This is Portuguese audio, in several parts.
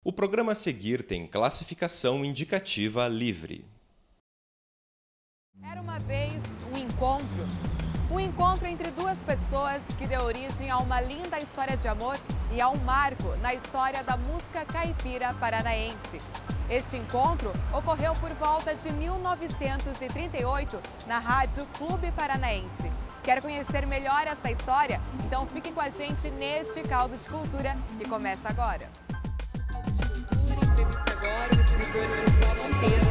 O programa a seguir tem classificação indicativa livre. Era uma vez um encontro. Um encontro entre duas pessoas que deu origem a uma linda história de amor e a um marco na história da música caipira paranaense. Este encontro ocorreu por volta de 1938 na Rádio Clube Paranaense. Quer conhecer melhor esta história? Então fique com a gente neste Caldo de Cultura que começa agora. Caldo de Cultura, entrevista agora, o escritor Venezuela Monteiro.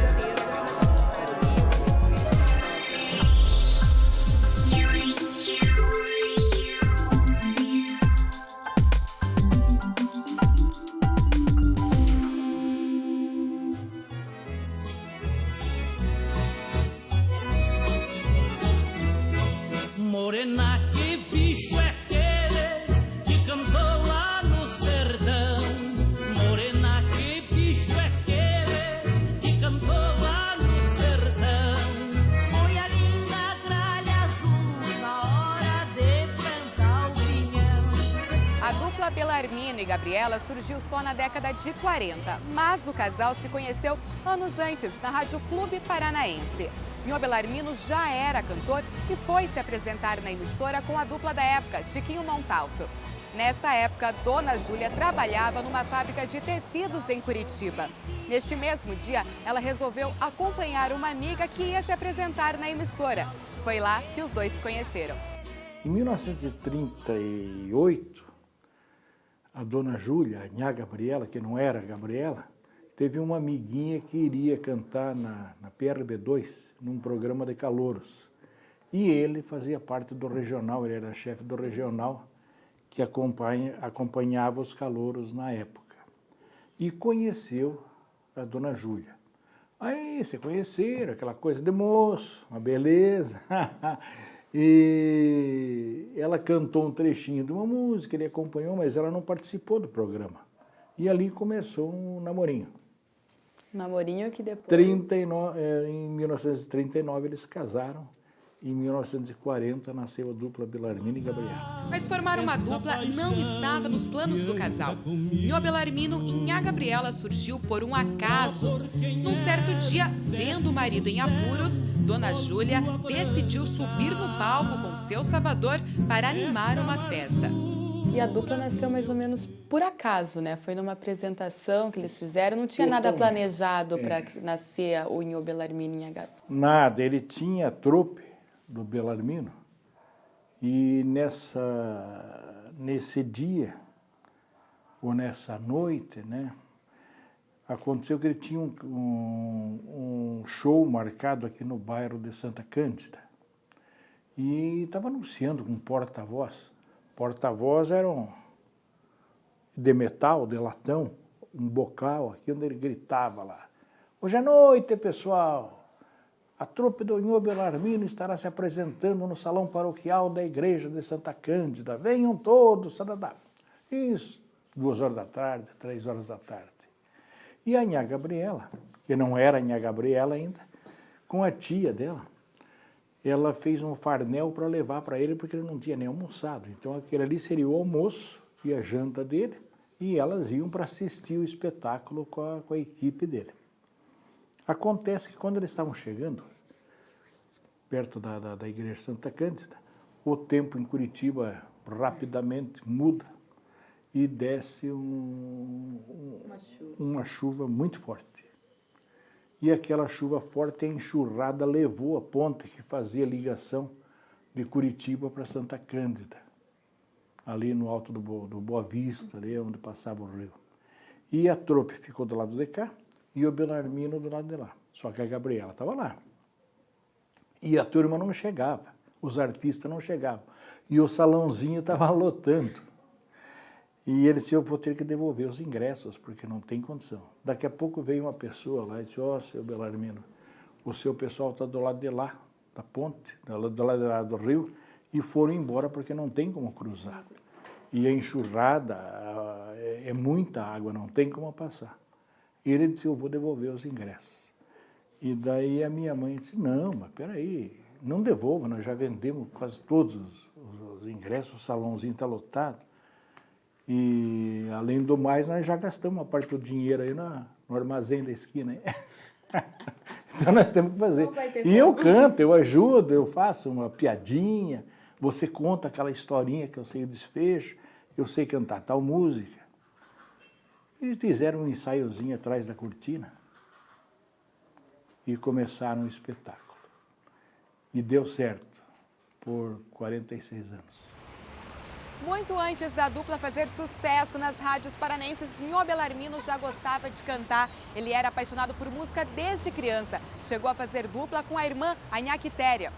Morena, que bicho é aquele que cantou lá no sertão? Morena, que bicho é aquele que cantou lá no sertão? Foi a linda gralha azul na hora de plantar o pinhão. A dupla Belarmino e Gabriela surgiu só na década de 40, mas o casal se conheceu anos antes na Rádio Clube Paranaense. Nhô Belarmino já era cantor e foi se apresentar na emissora com a dupla da época, Chiquinho Montalto. Nesta época, Dona Júlia trabalhava numa fábrica de tecidos em Curitiba. Neste mesmo dia, ela resolveu acompanhar uma amiga que ia se apresentar na emissora. Foi lá que os dois se conheceram. Em 1938, a Dona Júlia, a Nhá Gabriela, que não era Gabriela, teve uma amiguinha que iria cantar na PRB2, num programa de calouros. E ele fazia parte do regional, ele era chefe do regional, que acompanhava os calouros na época. E conheceu a Dona Júlia. Aí se conheceram, aquela coisa de moço, uma beleza. E ela cantou um trechinho de uma música, ele acompanhou, mas ela não participou do programa. E ali começou um namorinho. Namorinho que depois... Em 1939 eles se casaram, em 1940 nasceu a dupla Belarmino e Gabriela. Mas formar uma dupla não estava nos planos do casal. Nhô Belarmino e Nhá Gabriela surgiu por um acaso. Num certo dia, vendo o marido em apuros, Dona Júlia decidiu subir no palco com seu salvador para animar uma festa. E a dupla nasceu mais ou menos por acaso, né? Foi numa apresentação que eles fizeram, não tinha nada planejado para nascer o Nhô Belarmino e Nhá Gabriela. Nada, ele tinha a trupe do Belarmino e nesse dia, ou nessa noite, né, aconteceu que ele tinha um show marcado aqui no bairro de Santa Cândida e estava anunciando com porta-voz. Porta-voz era de metal, de latão, um bocal aqui onde ele gritava lá. Hoje à noite, pessoal, a trupe do Nhô Belarmino estará se apresentando no salão paroquial da igreja de Santa Cândida. Venham todos, sadadá. Isso, 2 horas da tarde, 3 horas da tarde. E a Nhá Gabriela, que não era a Nhá Gabriela ainda, com a tia dela, ela fez um farnel para levar para ele, porque ele não tinha nem almoçado. Então, aquele ali seria o almoço e a janta dele, e elas iam para assistir o espetáculo com a equipe dele. Acontece que quando eles estavam chegando, perto da igreja Santa Cândida, o tempo em Curitiba rapidamente muda e desce uma chuva muito forte. E aquela chuva forte, a enxurrada, levou a ponte que fazia ligação de Curitiba para Santa Cândida, ali no alto do Boa Vista, ali onde passava o rio. E a trupe ficou do lado de cá e o Belarmino do lado de lá. Só que a Gabriela estava lá. E a turma não chegava, os artistas não chegavam. E o salãozinho estava lotando. E ele disse, eu vou ter que devolver os ingressos, porque não tem condição. Daqui a pouco veio uma pessoa lá e disse, ó, seu Belarmino, o seu pessoal está do lado de lá, da ponte, do lado do rio, e foram embora porque não tem como cruzar. E a enxurrada é muita água, não tem como passar. E ele disse, eu vou devolver os ingressos. E daí a minha mãe disse, não, mas peraí, não devolva, nós já vendemos quase todos os ingressos, o salãozinho está lotado. E, além do mais, nós já gastamos uma parte do dinheiro aí no armazém da esquina. Hein? Então, nós temos que fazer. E eu canto, eu ajudo, eu faço uma piadinha, você conta aquela historinha que eu sei o desfecho, eu sei cantar tal música. Eles fizeram um ensaiozinho atrás da cortina e começaram o espetáculo. E deu certo por 46 anos. Muito antes da dupla fazer sucesso nas rádios paranenses, Nhô Belarmino já gostava de cantar. Ele era apaixonado por música desde criança. Chegou a fazer dupla com a irmã, a Nha Quitéria.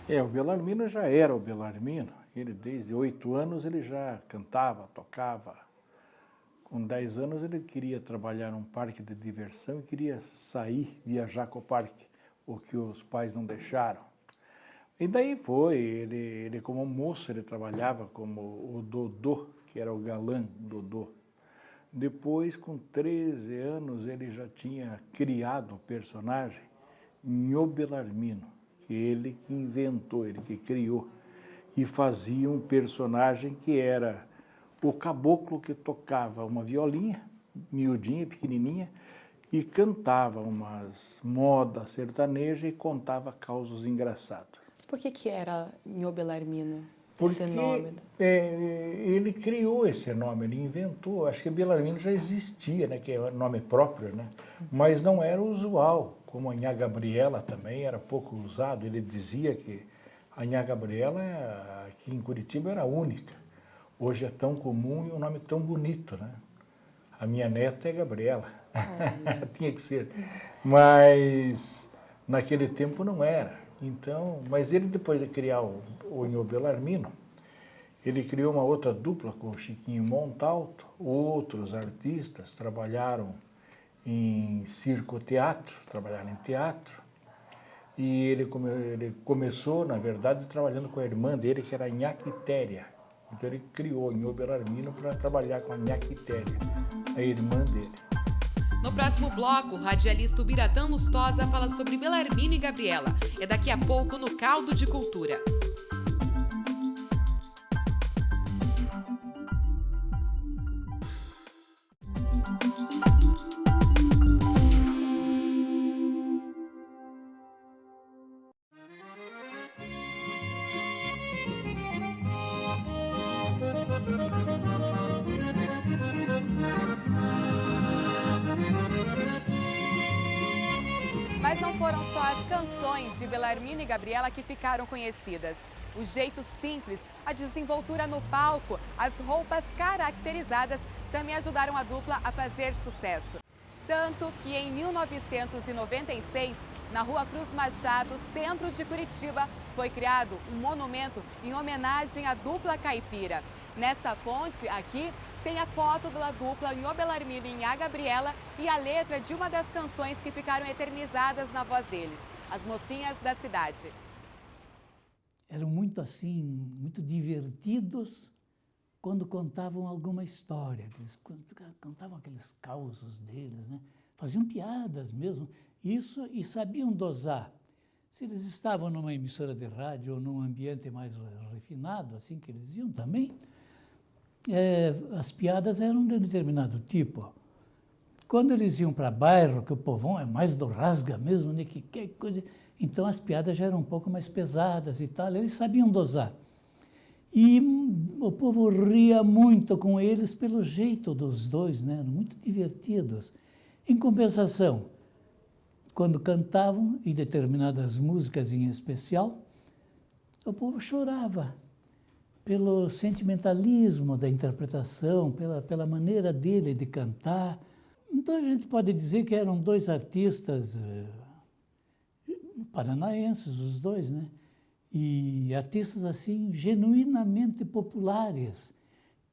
O Belarmino já era o Belarmino. Ele, desde 8 anos, ele já cantava, tocava. Com 10 anos, ele queria trabalhar num parque de diversão e queria sair, viajar com o parque, o que os pais não deixaram. E daí foi, ele como moço, ele trabalhava como o Dodô, que era o galã Dodô. Depois, com 13 anos, ele já tinha criado o personagem Nhô Belarmino, que ele que inventou, ele que criou. E fazia um personagem que era o caboclo que tocava uma violinha, miudinha, pequenininha, e cantava umas modas sertanejas e contava causos engraçados. Por que era Nhô Belarmino, Porque esse nome? ele criou esse nome, ele inventou. Acho que Belarmino já existia, né, que é um nome próprio, né, mas não era usual, como a Nha Gabriela também era pouco usado. Ele dizia que a Nha Gabriela aqui em Curitiba era única. Hoje é tão comum e um nome tão bonito, né? A minha neta é Gabriela, tinha que ser. Mas naquele tempo não era. Então, mas ele, depois de criar o Nhô Belarmino, ele criou uma outra dupla com o Chiquinho Montalto. Outros artistas trabalharam em circo-teatro, trabalharam em teatro. E ele começou, na verdade, trabalhando com a irmã dele, que era a Nha Quitéria. Então ele criou o Nhô Belarmino para trabalhar com a Nha Quitéria, a irmã dele. No próximo bloco, o radialista Ubiratã Lustosa fala sobre Belarmino e Gabriela. É daqui a pouco no Caldo de Cultura. Mas não foram só as canções de Belarmino e Gabriela que ficaram conhecidas. O jeito simples, a desenvoltura no palco, as roupas caracterizadas também ajudaram a dupla a fazer sucesso. Tanto que em 1996, na Rua Cruz Machado, centro de Curitiba, foi criado um monumento em homenagem à dupla caipira. Nesta fonte aqui tem a foto da dupla Nhô Belarmino e Nha Gabriela e a letra de uma das canções que ficaram eternizadas na voz deles, As Mocinhas da Cidade. Eram muito assim, muito divertidos quando contavam alguma história. Eles contavam aqueles causos deles, né? Faziam piadas mesmo, isso, e sabiam dosar. Se eles estavam numa emissora de rádio ou num ambiente mais refinado, assim que eles iam também, as piadas eram de um determinado tipo. Quando eles iam para bairro, que o povão é mais do rasga mesmo, né, que coisa, então as piadas já eram um pouco mais pesadas e tal, eles sabiam dosar. E o povo ria muito com eles pelo jeito dos dois, né, eram muito divertidos. Em compensação, quando cantavam, e determinadas músicas em especial, o povo chorava pelo sentimentalismo da interpretação, pela maneira dele de cantar. Então a gente pode dizer que eram dois artistas paranaenses, os dois, né? E artistas assim genuinamente populares,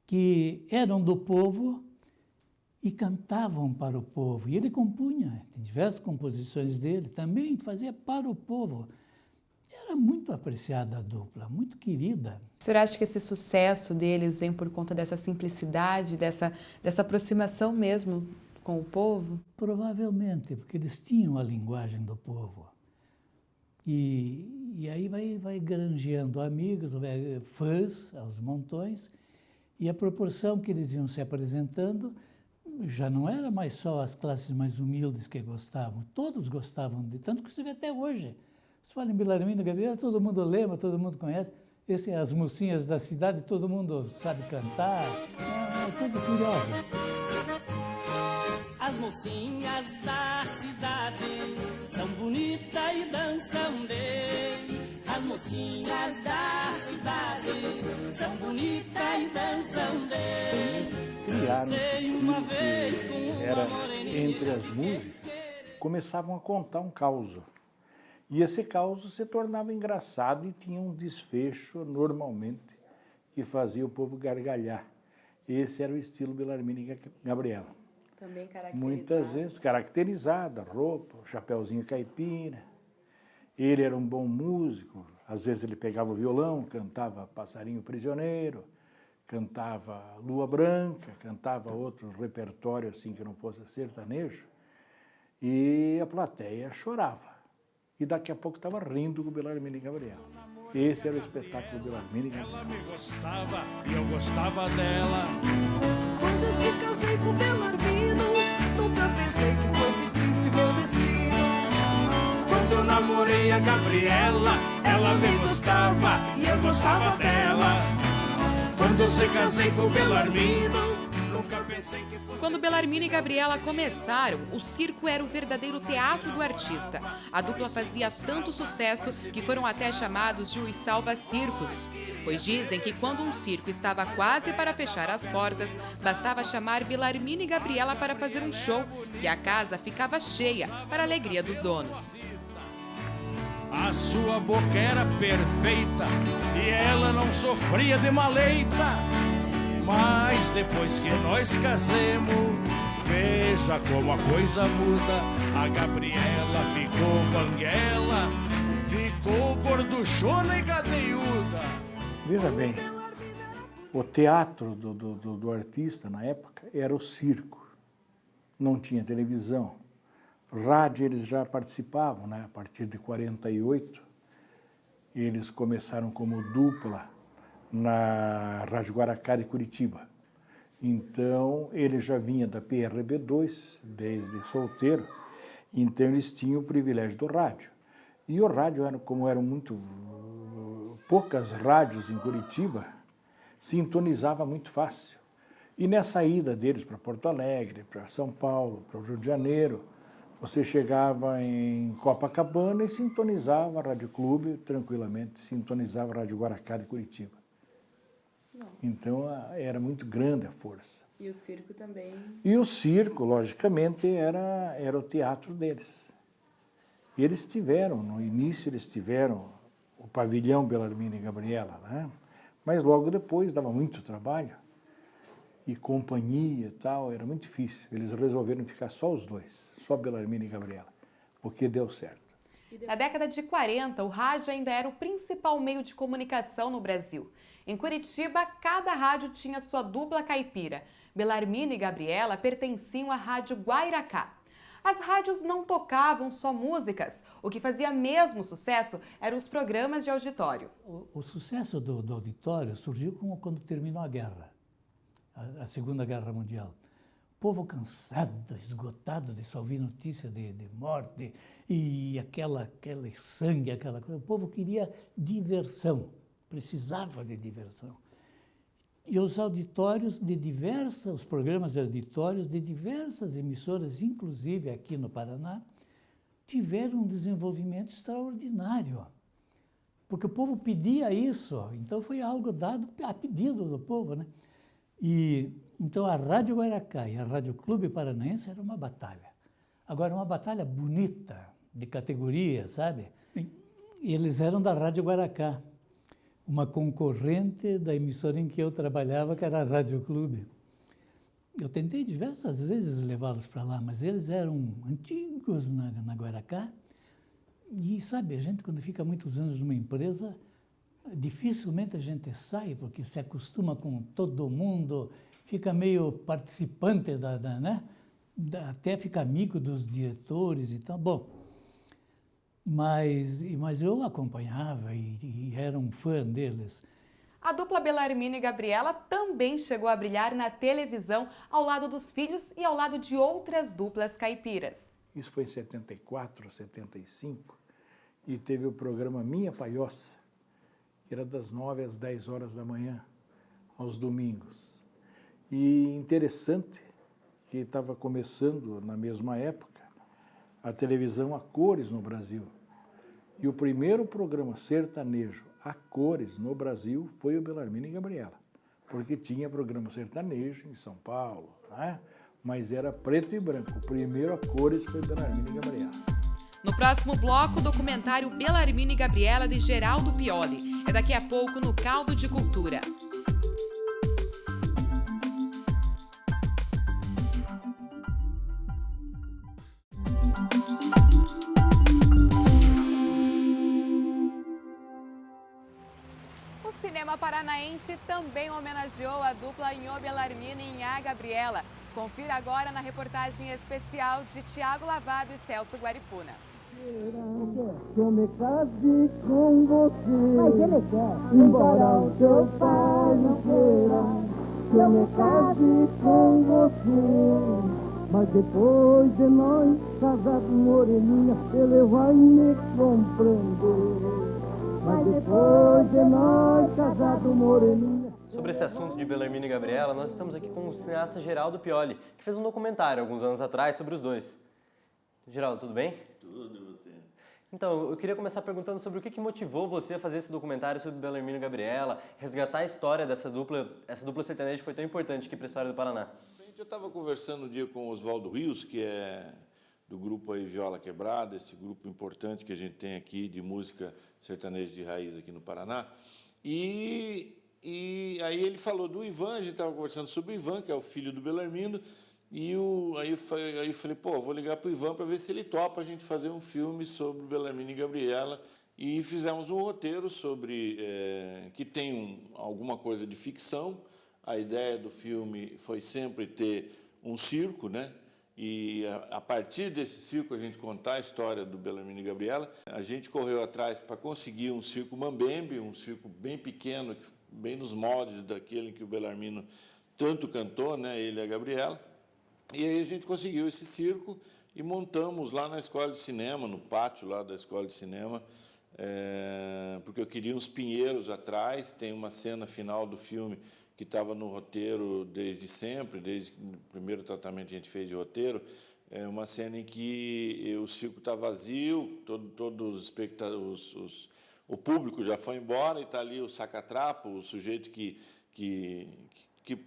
que eram do povo e cantavam para o povo. E ele compunha, tem diversas composições dele, também fazia para o povo. Era muito apreciada a dupla, muito querida. O senhor acha que esse sucesso deles vem por conta dessa simplicidade, dessa aproximação mesmo com o povo? Provavelmente, porque eles tinham a linguagem do povo. E aí vai granjeando amigos, fãs aos montões, E a proporção que eles iam se apresentando já não era mais só as classes mais humildes que gostavam, todos gostavam de tanto que se vê até hoje. Se fala em Belarmino Gabriela, todo mundo lembra, todo mundo conhece. Esse é as mocinhas da cidade, todo mundo sabe cantar, é uma coisa curiosa. As mocinhas da cidade são bonitas e dançam bem. As mocinhas da cidade são bonitas e dançam bem. Criaram um estilo que era entre as músicas, começavam a contar um caos. E esse caos se tornava engraçado e tinha um desfecho, normalmente, que fazia o povo gargalhar. Esse era o estilo Belarmino e Gabriela. Também caracterizado. Muitas vezes caracterizada, roupa, chapéuzinho caipira. Ele era um bom músico, às vezes ele pegava o violão, cantava Passarinho Prisioneiro, cantava Lua Branca, cantava outro repertório assim que não fosse sertanejo, e a plateia chorava. E daqui a pouco estava rindo com o Belarmino e Gabriela. Esse era o espetáculo Belarmino e Gabriela. Ela me gostava e eu gostava dela. Quando eu se casei com o Belarmino, nunca pensei que fosse triste meu destino. Quando eu namorei a Gabriela, ela me gostava e eu gostava dela. Quando eu se casei com o Belarmino, nunca pensei que fosse... Quando Belarmino e Gabriela começaram, o circo era o verdadeiro teatro do artista. A dupla fazia tanto sucesso que foram até chamados de os salva-circos. Pois dizem que quando um circo estava quase para fechar as portas, bastava chamar Belarmino e Gabriela para fazer um show, que a casa ficava cheia, para a alegria dos donos. A sua boca era perfeita e ela não sofria de maleita. Mas depois que nós casemos, veja como a coisa muda. A Gabriela ficou banguela, ficou gorduchona e gadeiuda. Veja bem, o teatro do artista na época era o circo. Não tinha televisão. Rádio eles já participavam, né? A partir de 48, eles começaram como dupla na Rádio Guaracá de Curitiba. Então, ele já vinha da PRB2, desde solteiro, então eles tinham o privilégio do rádio. E o rádio, como eram muito poucas rádios em Curitiba, sintonizava muito fácil. E nessa ida deles para Porto Alegre, para São Paulo, para o Rio de Janeiro, você chegava em Copacabana e sintonizava a Rádio Clube tranquilamente, sintonizava a Rádio Guaracá de Curitiba. Então, era muito grande a força. E o circo também. E o circo, logicamente, era o teatro deles. E eles tiveram, no início, eles tiveram o pavilhão Belarmino e Gabriela, né? Mas logo depois dava muito trabalho. E companhia e tal, era muito difícil. Eles resolveram ficar só os dois, só Belarmino e Gabriela, porque deu certo. Na década de 40, o rádio ainda era o principal meio de comunicação no Brasil. Em Curitiba, cada rádio tinha sua dupla caipira. Belarmino e Gabriela pertenciam à Rádio Guairacá. As rádios não tocavam só músicas. O que fazia mesmo sucesso eram os programas de auditório. O sucesso do auditório surgiu quando terminou a guerra, a Segunda Guerra Mundial. O povo cansado, esgotado de só ouvir notícia de morte e aquele sangue, aquela coisa. O povo queria diversão, precisava de diversão. E os auditórios os programas de auditórios de diversas emissoras, inclusive aqui no Paraná, tiveram um desenvolvimento extraordinário. Porque o povo pedia isso, então foi algo dado a pedido do povo, né? E então a Rádio Guaracá e a Rádio Clube Paranaense era uma batalha. Agora, uma batalha bonita, de categoria, sabe? E eles eram da Rádio Guaracá, uma concorrente da emissora em que eu trabalhava, que era a Rádio Clube. Eu tentei diversas vezes levá-los para lá, mas eles eram antigos na Guaracá. E, sabe, a gente, quando fica muitos anos numa empresa, dificilmente a gente sai, porque se acostuma com todo mundo, fica meio participante né? Até fica amigo dos diretores e tal. Bom, mas eu acompanhava e era um fã deles. A dupla Belarmino e Gabriela também chegou a brilhar na televisão ao lado dos filhos e ao lado de outras duplas caipiras. Isso foi em 74, 75, e teve o programa Minha Palhoça, que era das 9 às 10 horas da manhã, aos domingos. E interessante que estava começando, na mesma época, a televisão a cores no Brasil. E o primeiro programa sertanejo a cores no Brasil foi o Belarmino e Gabriela, porque tinha programa sertanejo em São Paulo, né? Mas era preto e branco. O primeiro a cores foi Belarmino e Gabriela. No próximo bloco, o documentário Belarmino e Gabriela de Geraldo Pioli. É daqui a pouco no Caldo de Cultura. O cinema paranaense também homenageou a dupla Nhô Belarmino e Nhá Gabriela. Confira agora na reportagem especial de Tiago Lavado e Celso Guaripuna. Que eu me case com você, mas ele quer, embora o seu pai não queira. Que eu me case com você, mas depois de nós casados, moreninha, ele vai me compreender. Mas depois de nós casados, moreninha. Sobre esse assunto de Belarmino e Gabriela, nós estamos aqui com o cineasta Geraldo Pioli, que fez um documentário alguns anos atrás sobre os dois. Geraldo, tudo bem? Tudo, e você? Então, eu queria começar perguntando sobre o que motivou você a fazer esse documentário sobre Belarmino e Gabriela, resgatar a história dessa dupla. Essa dupla sertaneja foi tão importante aqui para a história do Paraná. Eu estava conversando um dia com o Oswaldo Rios, que é do grupo aí Viola Quebrada, esse grupo importante que a gente tem aqui de música sertaneja de raiz aqui no Paraná. E aí ele falou do Ivan, a gente estava conversando sobre o Ivan, que é o filho do Belarmino, e aí eu falei, pô, vou ligar para o Ivan para ver se ele topa a gente fazer um filme sobre Belarmino e Gabriela. E fizemos um roteiro sobre que tem alguma coisa de ficção. A ideia do filme foi sempre ter um circo, né? E a partir desse circo a gente contar a história do Belarmino e Gabriela. A gente correu atrás para conseguir um circo mambembe, um circo bem pequeno, bem nos moldes daquele que o Belarmino tanto cantou, né? Ele e a Gabriela. E aí a gente conseguiu esse circo e montamos lá na escola de cinema, no pátio lá da escola de cinema, porque eu queria uns pinheiros atrás. Tem uma cena final do filme que estava no roteiro desde sempre, desde o primeiro tratamento que a gente fez de roteiro, uma cena em que o circo está vazio, todos os espectadores, o público já foi embora e está ali o saca-trapo, o sujeito que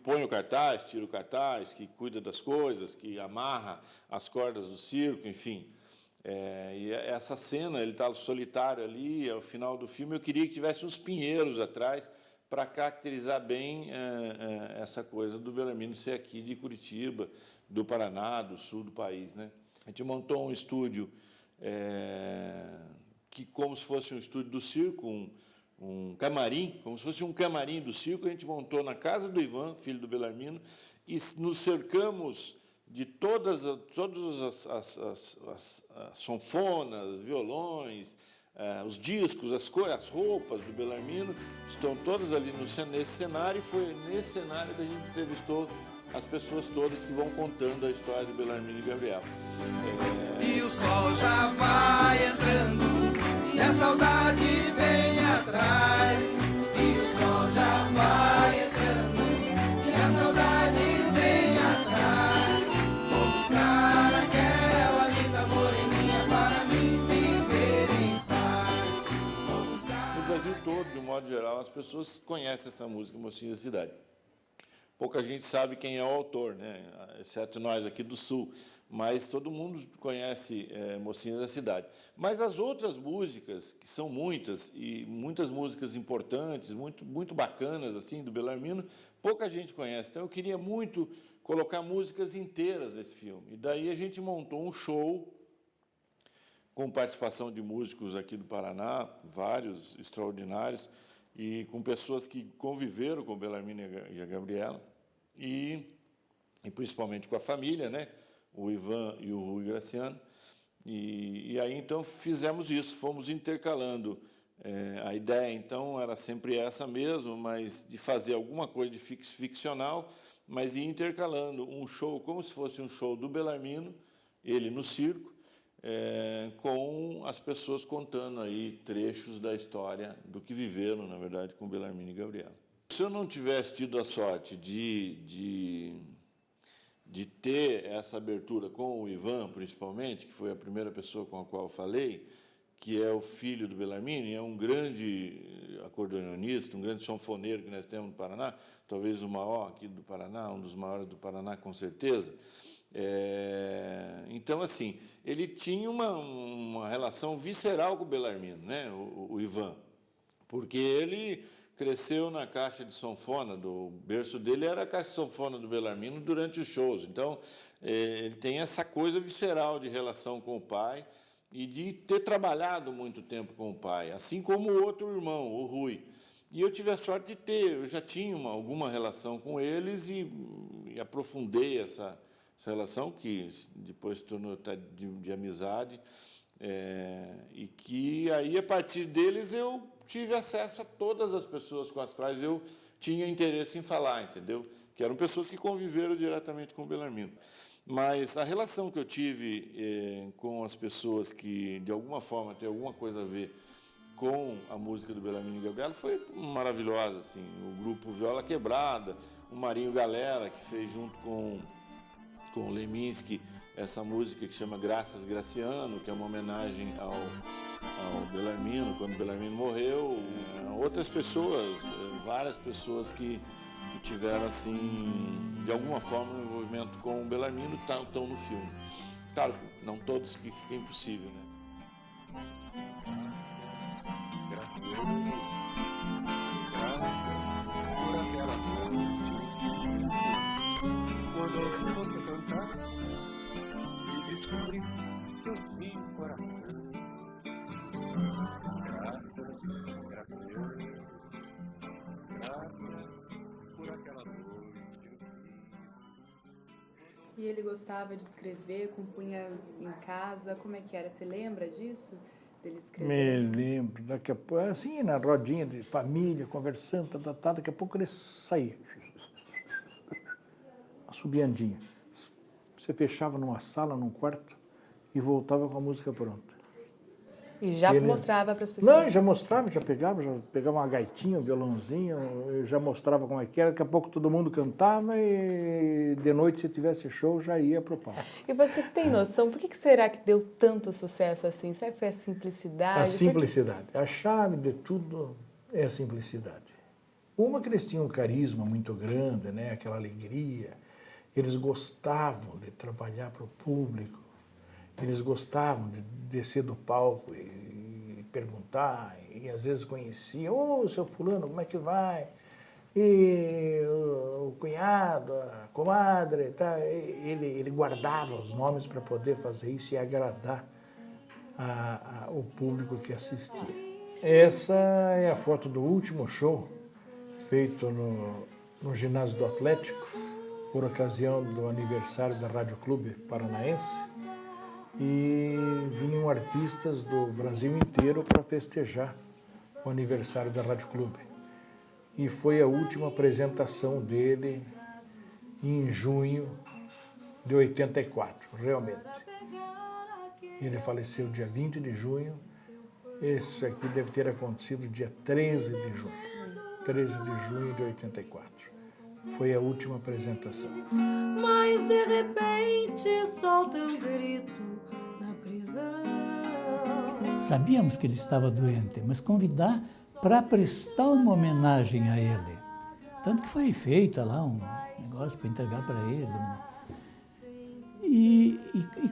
põe o cartaz, tira o cartaz, que cuida das coisas, que amarra as cordas do circo, enfim. E essa cena, ele está solitário ali, ao final do filme, eu queria que tivesse uns pinheiros atrás para caracterizar bem essa coisa do Belarmino ser aqui de Curitiba, do Paraná, do sul do país, né? A gente montou um estúdio que, como se fosse um estúdio do circo, um camarim, como se fosse um camarim do circo. A gente montou na casa do Ivan, filho do Belarmino, e nos cercamos de todas as sanfonas, violões, os discos, as roupas do Belarmino, estão todas ali nesse cenário, e foi nesse cenário que a gente entrevistou as pessoas todas que vão contando a história de Belarmino e Gabriela. E o sol já vai entrando, e a saudade vem atrás. E o sol já vai entrando, e a saudade vem atrás. Vou buscar aquela linda moreninha para mim viver em paz. Vou buscar... No Brasil todo, de um modo geral, as pessoas conhecem essa música, Mocinha da Cidade. Pouca gente sabe quem é o autor, né? Exceto nós aqui do Sul, mas todo mundo conhece Mocinhas da Cidade. Mas as outras músicas, que são muitas, e muitas músicas importantes, muito bacanas, assim, do Belarmino, pouca gente conhece. Então, eu queria muito colocar músicas inteiras nesse filme. E daí a gente montou um show com participação de músicos aqui do Paraná, vários extraordinários, e com pessoas que conviveram com o Belarmino e a Gabriela, e principalmente com a família, né? O Ivan e o Rui Graciano. E aí, então, fizemos isso, fomos intercalando A ideia, então, era sempre essa mesmo, mas de fazer alguma coisa de ficcional, mas ir intercalando um show, como se fosse um show do Belarmino, ele no circo, com as pessoas contando aí trechos da história do que viveram, na verdade, com Belarmino e Gabriela. Se eu não tivesse tido a sorte de ter essa abertura com o Ivan, principalmente, que foi a primeira pessoa com a qual eu falei, que é o filho do Belarmino, é um grande acordeonista, um grande sanfoneiro que nós temos no Paraná, talvez o maior aqui do Paraná, um dos maiores do Paraná, com certeza. Então, assim, ele tinha uma relação visceral com o Belarmino, né, o Ivan, porque ele cresceu na caixa de sanfona, do berço dele era a caixa de sanfona do Belarmino durante os shows. Então, ele tem essa coisa visceral de relação com o pai, e de ter trabalhado muito tempo com o pai, assim como o outro irmão, o Rui. E eu tive a sorte de ter, eu já tinha alguma relação com eles e aprofundei essa relação, que depois se tornou de amizade, e que aí, a partir deles, eu tive acesso a todas as pessoas com as quais eu tinha interesse em falar, entendeu? Que eram pessoas que conviveram diretamente com o Belarmino. Mas a relação que eu tive com as pessoas que, de alguma forma, têm alguma coisa a ver com a música do Belarmino e Gabriela foi maravilhosa. Assim. O grupo Viola Quebrada, o Marinho Galera, que fez junto com o Leminski essa música que chama Graças Graciano, que é uma homenagem ao Belarmino, quando o Belarmino morreu. Outras pessoas, várias pessoas que tiveram, assim, de alguma forma, um envolvimento com o Belarmino, estão no filme. Claro que não todos, que fica impossível, né? Graças a Deus, graças por aquela noite, quando eu ouvi você cantar, e descobri que eu tinha um coração. Graças a Deus, graças por aquela noite. E ele gostava de escrever, compunha em casa, como é que era? Você lembra disso? Dele escrever? Me lembro, daqui a pouco, assim, na rodinha de família, conversando, daqui a pouco ele saía. Assobiandinho. Você fechava numa sala, num quarto, e voltava com a música pronta. E já mostrava para as pessoas? Não, já mostrava, já pegava uma gaitinha, um violãozinho, eu já mostrava como é que era, daqui a pouco todo mundo cantava e de noite, se tivesse show, já ia pro palco. E você tem noção, por que será que deu tanto sucesso assim? Será que foi a simplicidade? A simplicidade. A chave de tudo é a simplicidade. Uma que eles tinham um carisma muito grande, né? Aquela alegria, eles gostavam de trabalhar para o público, eles gostavam de descer do palco e perguntar, e às vezes conheciam, ô, seu fulano, como é que vai? E o cunhado, a comadre, tá? Ele guardava os nomes para poder fazer isso e agradar o público que assistia. Essa é a foto do último show feito no ginásio do Atlético, por ocasião do aniversário da Rádio Clube Paranaense. E vinham artistas do Brasil inteiro para festejar o aniversário da Rádio Clube. E foi a última apresentação dele em junho de 84, realmente. Ele faleceu dia 20 de junho, isso aqui deve ter acontecido dia 13 de junho. 13 de junho de 84. Foi a última apresentação. Mas de repente solta um grito na prisão. Sabíamos que ele estava doente, mas convidar para prestar uma homenagem a ele. Tanto que foi feita lá um negócio para entregar para ele. E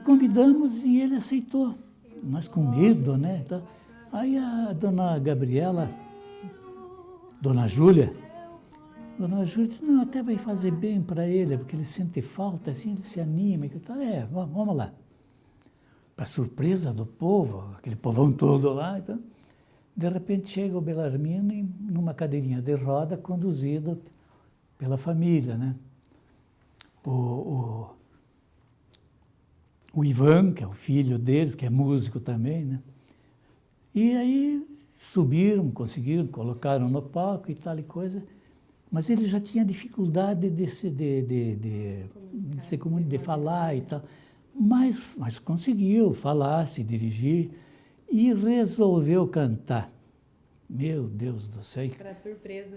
convidamos e ele aceitou. Nós com medo, né? Então, aí a dona Gabriela, dona Júlia disse, não, até vai fazer bem para ele, porque ele sente falta, assim, ele se anima. Então, vamos lá. Para surpresa do povo, aquele povão todo lá, então, de repente chega o Belarmino numa cadeirinha de roda, conduzido pela família, né? O Ivan, que é o filho deles, que é músico também, né? E aí subiram, conseguiram, colocaram no palco e tal e coisa, mas ele já tinha dificuldade de falar e tal. Mas conseguiu falar, se dirigir e resolveu cantar. Meu Deus do céu.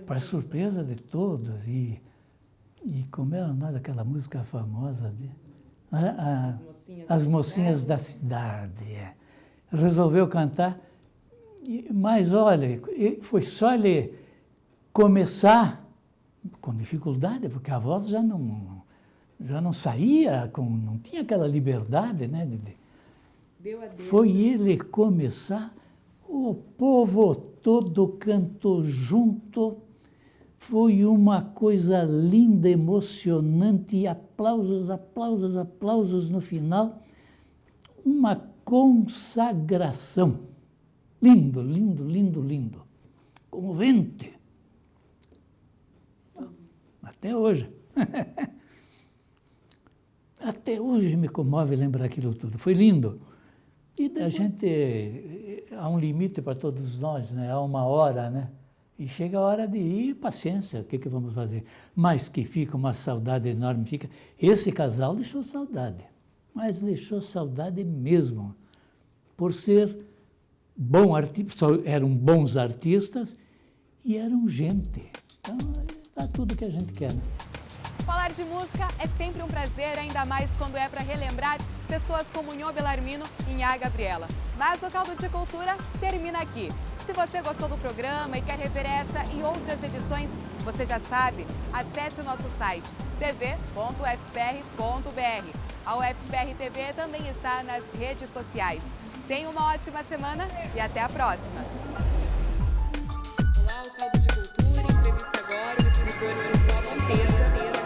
Para surpresa de todos. E como era daquela música famosa, As Mocinhas da Cidade. Resolveu cantar, mas olha, foi só ele começar com dificuldade, porque a voz já não saía, não tinha aquela liberdade, né? Deu a Deus. Foi ele começar, o povo todo cantou junto, foi uma coisa linda, emocionante, e aplausos, aplausos, aplausos no final, uma consagração. Lindo, lindo, lindo, lindo, comovente. Até hoje. Até hoje me comove lembrar aquilo tudo. Foi lindo. E a gente, há um limite para todos nós, né? Há uma hora, né? E chega a hora de ir, paciência, o que vamos fazer? Mas que fica uma saudade enorme. Esse casal deixou saudade, mas deixou saudade mesmo, por ser bom artista, eram bons artistas e eram gente. Então, é tudo que a gente quer, né? Falar de música é sempre um prazer, ainda mais quando é para relembrar pessoas como Nhô Belarmino e Nhá Gabriela. Mas o Caldo de Cultura termina aqui. Se você gostou do programa e quer rever essa e outras edições, você já sabe, acesse o nosso site tv.ufpr.br. A UFPR TV também está nas redes sociais. Tenha uma ótima semana e até a próxima. Olá, o Caldo de Cultura, entrevista agora o escritor Francisco Monteiro.